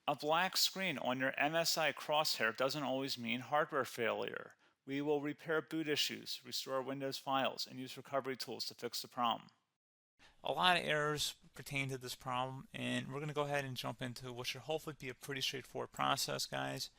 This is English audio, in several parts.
A black screen on your MSI Crosshair doesn't always mean hardware failure. We will repair boot issues, restore Windows files, and use recovery tools to fix the problem. A lot of errors pertain to this problem, and we're going to go ahead and jump into what should hopefully be a pretty straightforward process, guys.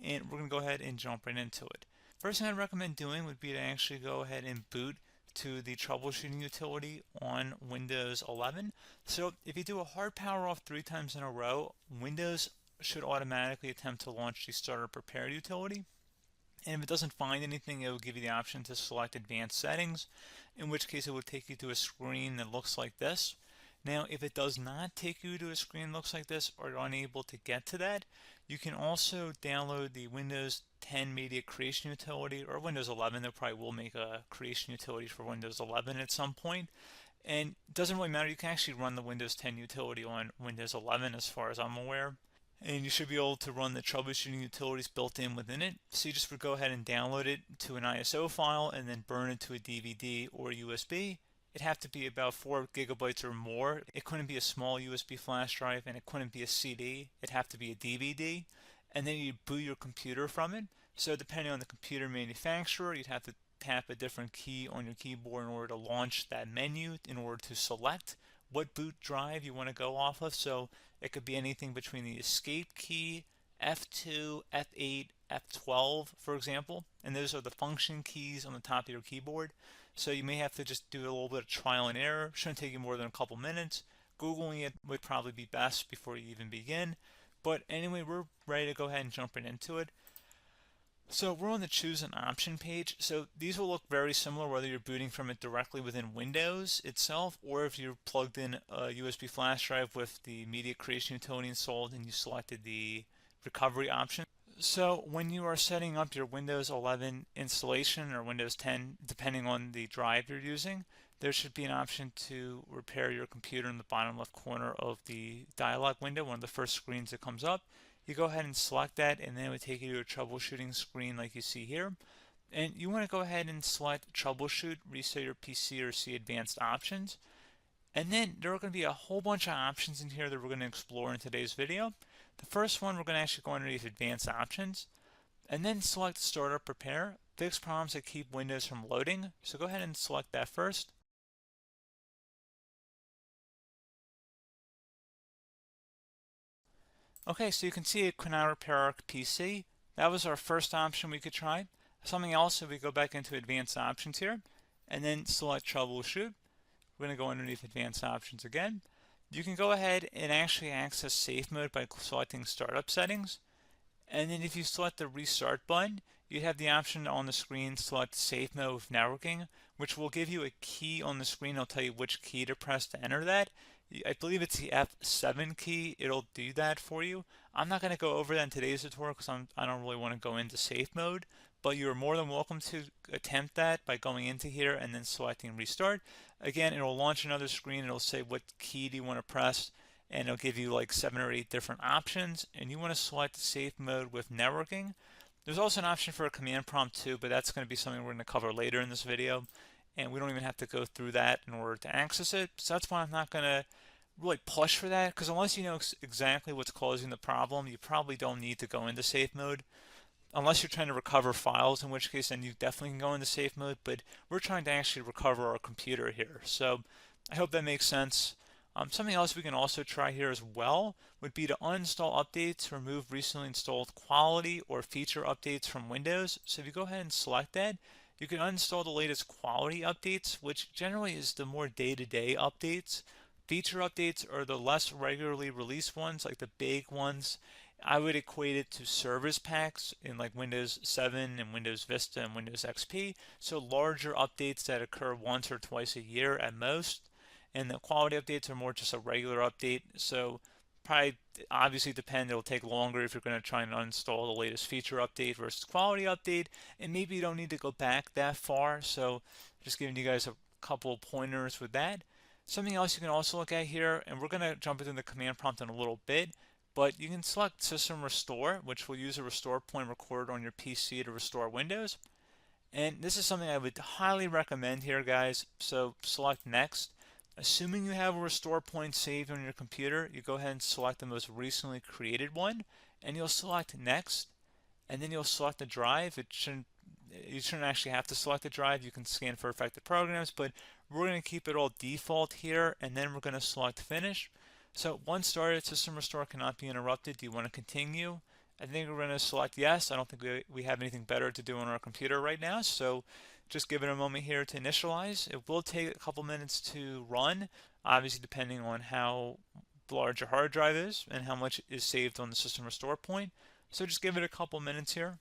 And we're going to go ahead and jump right into it. First thing I'd recommend doing would be to actually go ahead and boot to the troubleshooting utility on Windows 11. So if you do a hard power off 3 times in a row, Windows should automatically attempt to launch the starter prepare utility. And if it doesn't find anything, it will give you the option to select advanced settings, in which case it will take you to a screen that looks like this. Now, if it does not take you to a screen that looks like this, or you're unable to get to that, you can also download the Windows 10 Media Creation Utility, or Windows 11. They probably will make a creation utility for Windows 11 at some point. And it doesn't really matter, you can actually run the Windows 10 utility on Windows 11 as far as I'm aware. And you should be able to run the troubleshooting utilities built in within it. So you just would go ahead and download it to an ISO file and then burn it to a DVD or USB. It'd have to be about 4 gigabytes or more. It couldn't be a small USB flash drive, and it couldn't be a CD. It'd have to be a DVD. And then you'd boot your computer from it. So depending on the computer manufacturer, you'd have to tap a different key on your keyboard in order to launch that menu, in order to select what boot drive you want to go off of. So it could be anything between the escape key, F2, F8, F12, for example, and those are the function keys on the top of your keyboard. So you may have to just do a little bit of trial and error. Shouldn't take you more than a couple minutes. Googling it would probably be best before you even begin. But anyway, we're ready to go ahead and jump right into it. So we're on the choose an option page. So these will look very similar whether you're booting from it directly within Windows itself, or if you're plugged in a USB flash drive with the media creation utility installed and you selected the recovery option. So when you are setting up your Windows 11 installation or Windows 10, depending on the drive you're using, there should be an option to repair your computer in the bottom left corner of the dialog window, one of the first screens that comes up. You go ahead and select that, and then it would take you to a troubleshooting screen like you see here. And you want to go ahead and select troubleshoot, reset your PC, or see advanced options. And then there are going to be a whole bunch of options in here that we're going to explore in today's video. The first one, we're going to actually go underneath advanced options and then select startup prepare, fix problems that keep Windows from loading. So go ahead and select that first. Okay, so you can see it could not repair our PC. That was our first option we could try. Something else, if we go back into advanced options here and then select troubleshoot, we're going to go underneath advanced options again. You can go ahead and actually access safe mode by selecting startup settings. And then if you select the restart button, you have the option on the screen select safe mode with networking, which will give you a key on the screen. It'll tell you which key to press to enter that. I believe it's the F7 key. It'll do that for you. I'm not going to go over that in today's tutorial because I don't really want to go into safe mode, but you're more than welcome to attempt that by going into here and then selecting restart. Again, it'll launch another screen. It'll say what key do you want to press, and it'll give you like 7 or 8 different options, and you want to select safe mode with networking. There's also an option for a command prompt too, but that's going to be something we're going to cover later in this video, and we don't even have to go through that in order to access it. So that's why I'm not going to really push for that, because unless you know exactly what's causing the problem, you probably don't need to go into safe mode. Unless you're trying to recover files, in which case then you definitely can go into safe mode, but we're trying to actually recover our computer here. So I hope that makes sense. Something else we can also try here as well would be to uninstall updates, remove recently installed quality or feature updates from Windows. So if you go ahead and select that, you can uninstall the latest quality updates, which generally is the more day-to-day updates. Feature updates are the less regularly released ones, like the big ones. I would equate it to service packs in like Windows 7 and Windows Vista and Windows XP. So larger updates that occur once or twice a year at most. And the quality updates are more just a regular update. So probably obviously depend, it'll take longer if you're going to try and uninstall the latest feature update versus quality update. And maybe you don't need to go back that far. So just giving you guys a couple of pointers with that. Something else you can also look at here, and we're going to jump into the command prompt in a little bit, but you can select System Restore, which will use a restore point recorded on your PC to restore Windows. And this is something I would highly recommend here, guys. So select Next. Assuming you have a restore point saved on your computer, you go ahead and select the most recently created one, and you'll select next, and then you'll select the drive. You shouldn't actually have to select the drive. You can scan for affected programs, but we're going to keep it all default here, and then we're going to select finish. So once started, system restore cannot be interrupted. Do you want to continue? I think we're going to select yes. I don't think we have anything better to do on our computer right now, so just give it a moment here to initialize. It will take a couple minutes to run, obviously depending on how large your hard drive is and how much is saved on the system restore point. So just give it a couple minutes here.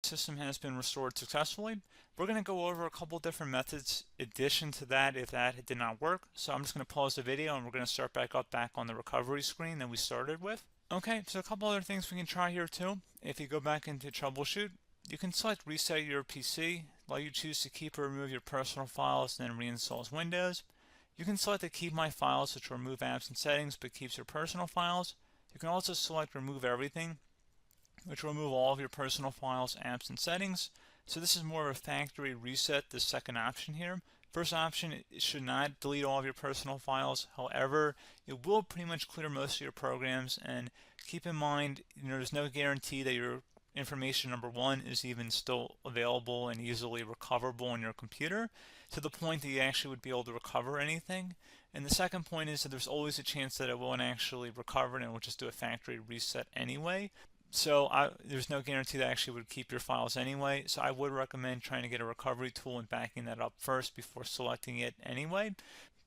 System has been restored successfully. We're going to go over a couple different methods in addition to that if that did not work. So I'm just going to pause the video and we're going to start back on the recovery screen that we started with. Okay, so a couple other things we can try here too. If you go back into Troubleshoot, you can select Reset Your PC, while you choose to keep or remove your personal files and then reinstalls Windows. You can select to keep my files, which will remove apps and settings but keeps your personal files. You can also select Remove Everything, which will remove all of your personal files, apps, and settings. So this is more of a factory reset, the second option here. First option, it should not delete all of your personal files. However, it will pretty much clear most of your programs, and keep in mind, there's no guarantee that your information, number one, is even still available and easily recoverable on your computer to the point that you actually would be able to recover anything. And the second point is that there's always a chance that it won't actually recover and it will just do a factory reset anyway. So there's no guarantee that actually would keep your files anyway. So I would recommend trying to get a recovery tool and backing that up first before selecting it anyway.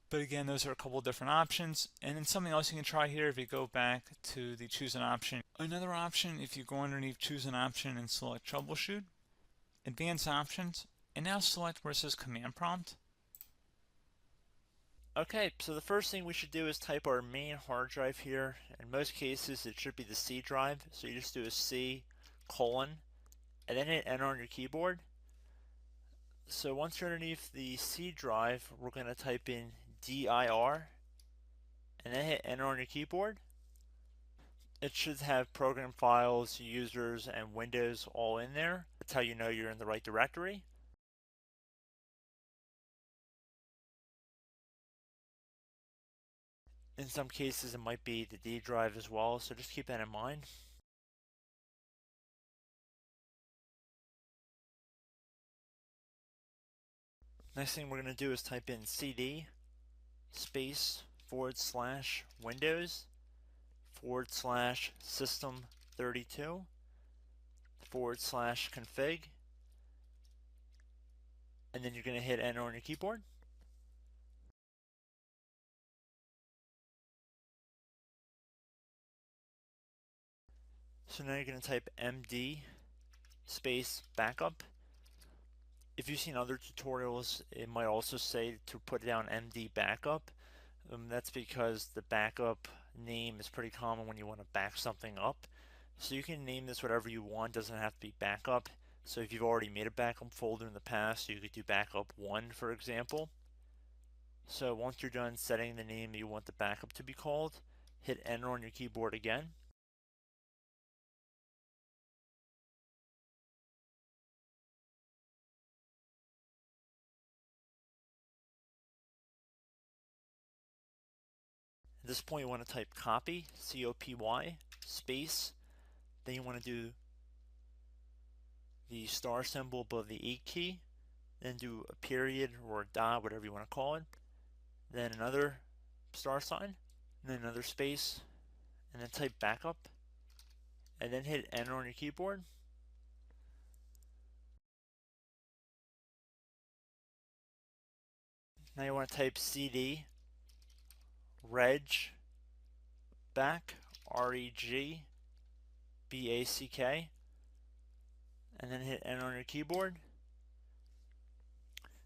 But again, those are a couple different options. And then something else you can try here if you go back to the choose an option. Another option, if you go underneath choose an option and select troubleshoot, advanced options, and now select where it says command prompt. Okay, so the first thing we should do is type our main hard drive here. In most cases, it should be the C drive. So you just do a C colon and then hit enter on your keyboard. So once you're underneath the C drive, we're going to type in dir and then hit enter on your keyboard. It should have program files, users, and Windows all in there. That's how you know you're in the right directory. In some cases, it might be the D drive as well, so just keep that in mind. Next thing we're going to do is type in cd space / Windows / system 32 / config, and then you're going to hit enter on your keyboard. So now you're going to type md space backup. If you've seen other tutorials, it might also say to put down md backup. That's because the backup name is pretty common when you want to back something up. So you can name this whatever you want, doesn't have to be backup. So if you've already made a backup folder in the past, you could do backup 1, for example. So once you're done setting the name you want the backup to be called, hit enter on your keyboard again. At this point you want to type copy, C-O-P-Y, space, then you want to do the star symbol above the 8 key, then do a period or a dot, whatever you want to call it, then another star sign, and then another space, and then type backup, and then hit enter on your keyboard. Now you want to type cd reg back, R-E-G-B-A-C-K, and then hit enter on your keyboard.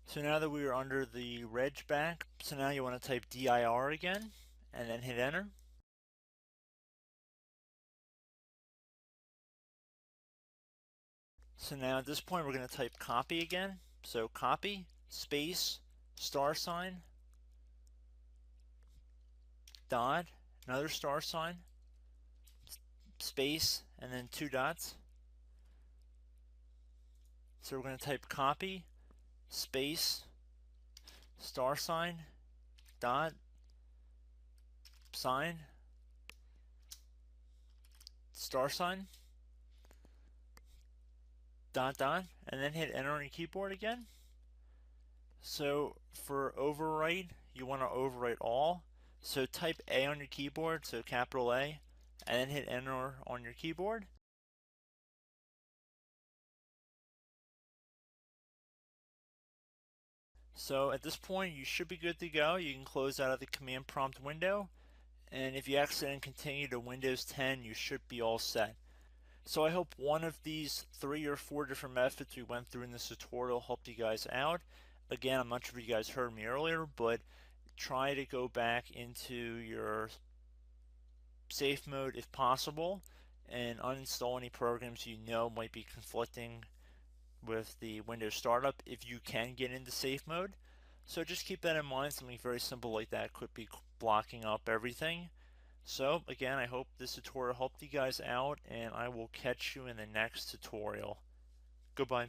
So now that we are under the reg back, so now you want to type dir again, and then hit enter. So now at this point we're going to type copy again. So copy, space, star sign, dot, another star sign, space, and then 2 dots. So we're going to type copy, space, star sign, dot, sign, star sign, dot, dot, and then hit enter on your keyboard again. So for overwrite, you want to overwrite all. So type A on your keyboard, so capital A, and then hit enter on your keyboard. So at this point, you should be good to go. You can close out of the command prompt window, and if you accidentally continue to Windows 10, you should be all set. So I hope one of these 3 or 4 different methods we went through in this tutorial helped you guys out. Again, I'm not sure if you guys heard me earlier, but try to go back into your safe mode if possible and uninstall any programs you know might be conflicting with the Windows startup if you can get into safe mode. So just keep that in mind. Something very simple like that could be blocking up everything. So again, I hope this tutorial helped you guys out, and I will catch you in the next tutorial. Goodbye.